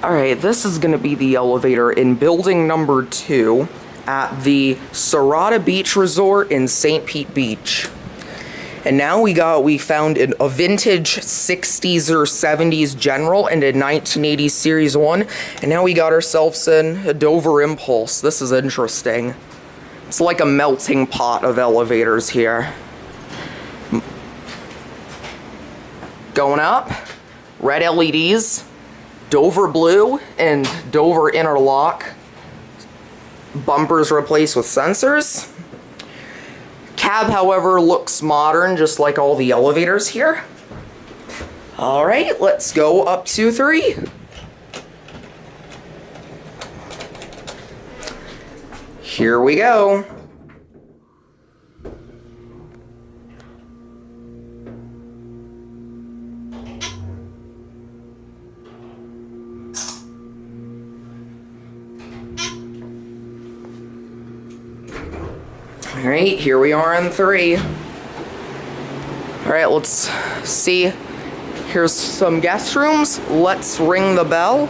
Alright, this is going to be the elevator in building number 2 at the Sirata Beach Resort in St. Pete Beach. And now we found a vintage 60s or 70s General and a 1980s Series 1. And now we got ourselves a Dover Impulse. This is interesting. It's like a melting pot of elevators here. Going up, red LEDs, Dover blue and Dover interlock. Bumpers replaced with sensors. Cab, however, looks modern, just like all the elevators here. Alright, let's go up to 3. Here we go. Alright, here we are in 3. Alright, let's see. Here's some guest rooms. Let's ring the bell.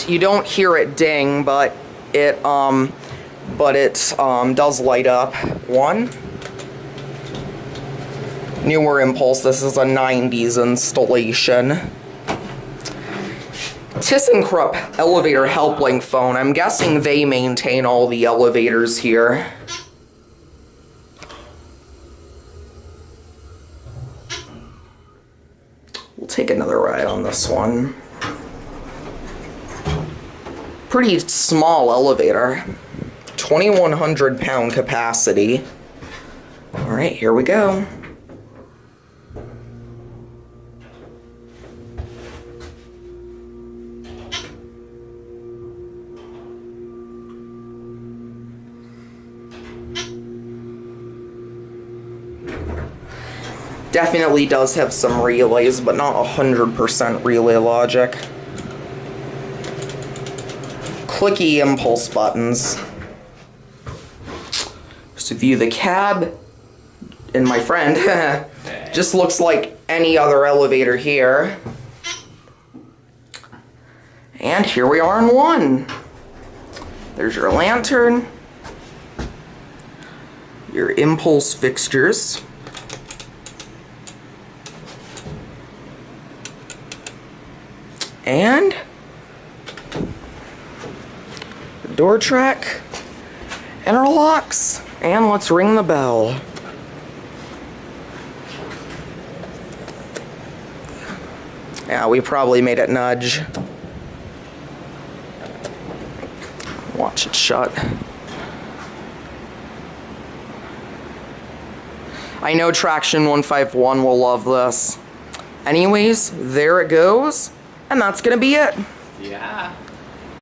You don't hear it ding, but it does light up. 1. Newer Impulse, this is a 90s installation. ThyssenKrupp elevator helplink phone. I'm guessing they maintain all the elevators here. We'll take another ride on this one. Pretty small elevator. 2,100 pound capacity. Alright, here we go. Definitely does have some relays, but not 100% relay logic. Clicky impulse buttons. Just to view the cab, and my friend, just looks like any other elevator here. And here we are in 1. There's your lantern, your impulse fixtures. And door track, interlocks, and let's ring the bell. Yeah, we probably made it nudge. Watch it shut. I know Traction 151 will love this. Anyways, there it goes. And that's gonna be it. Yeah.